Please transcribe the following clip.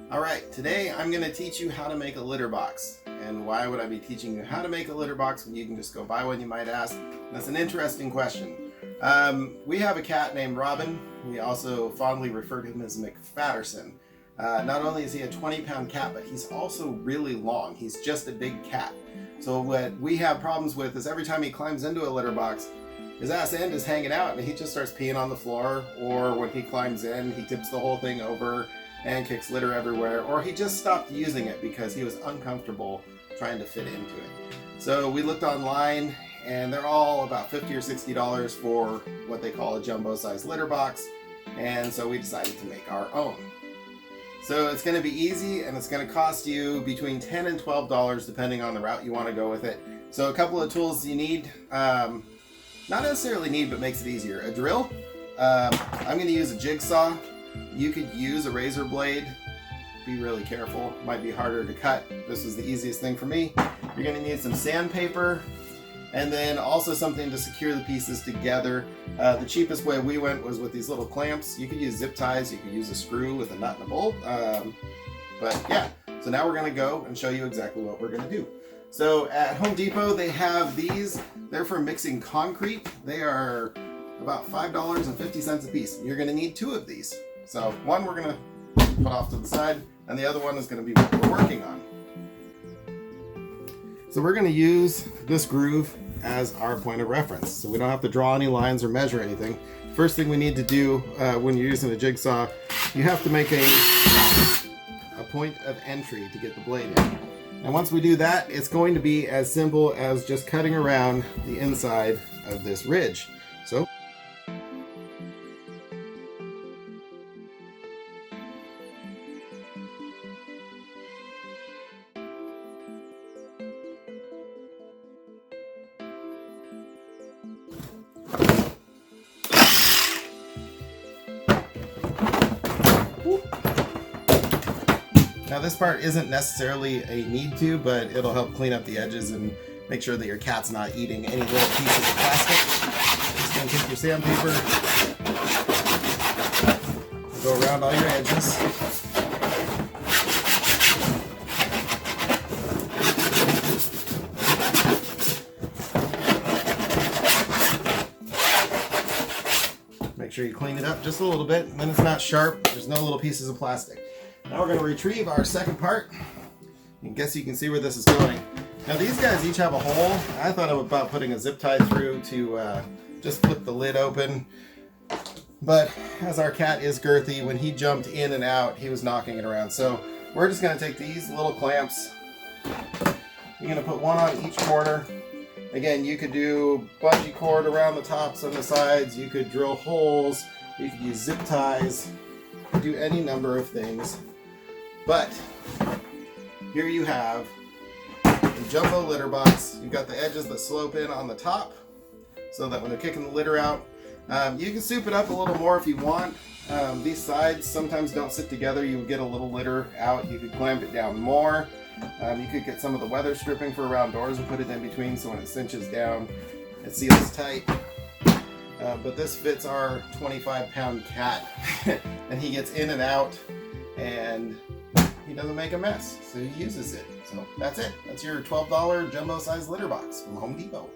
Alright, today I'm going to teach you how to make a litter box. And why would I be teaching you how to make a litter box when you can just go buy one, you might ask? That's an interesting question. We have a cat named Robin. We also fondly refer to him as McFatterson. Not only is he a 20-pound cat, but he's also really long. He's just a big cat. So what we have problems with is every time he climbs into a litter box, his ass end is hanging out and he just starts peeing on the floor, or when he climbs in, he tips the whole thing over and kicks litter everywhere, or he just stopped using it because he was uncomfortable trying to fit into it. So we looked online and they're all about $50 or $60 for what they call a jumbo size litter box, and so we decided to make our own. So it's going to be easy and it's going to cost you between $10 and $12 depending on the route you want to go with it. So a couple of tools you need, not necessarily need but makes it easier. A drill. I'm going to use a jigsaw. You could use a razor blade. Be really careful. It might be harder to cut. This was the easiest thing for me. You're going to need some sandpaper and then also something to secure the pieces together. The cheapest way we went was with these little clamps. You could use zip ties. You could use a screw with a nut and a bolt. But yeah, so now we're going to go and show you exactly what we're going to do. So at Home Depot, they have these. They're for mixing concrete. They are about $5.50 a piece. You're going to need 2 of these. So one we're going to put off to the side, and the other one is going to be what we're working on. So we're going to use this groove as our point of reference. So we don't have to draw any lines or measure anything. First thing we need to do when you're using a jigsaw, you have to make a point of entry to get the blade in. And once we do that, it's going to be as simple as just cutting around the inside of this ridge. So now this part isn't necessarily a need to, but it'll help clean up the edges and make sure that your cat's not eating any little pieces of plastic. Just gonna take your sandpaper, go around all your edges. Make sure you clean it up just a little bit, and then it's not sharp. There's no little pieces of plastic. Now we're going to retrieve our second part. I guess you can see where this is going. Now these guys each have a hole. I thought about putting a zip tie through to just flip the lid open. But as our cat is girthy, when he jumped in and out, he was knocking it around. So we're just going to take these little clamps. You're going to put one on each corner. Again, you could do bungee cord around the tops and the sides. You could drill holes. You could use zip ties. You could do any number of things. But here you have a jumbo litter box. You've got the edges that slope in on the top so that when they're kicking the litter out, you can soup it up a little more if you want. These sides sometimes don't sit together. You would get a little litter out. You could clamp it down more. You could get some of the weather stripping for around doors and put it in between so when it cinches down, it seals tight. But this fits our 25-pound cat and he gets in and out and he doesn't make a mess, so he uses it. So that's it. That's your $12 jumbo size litter box from Home Depot.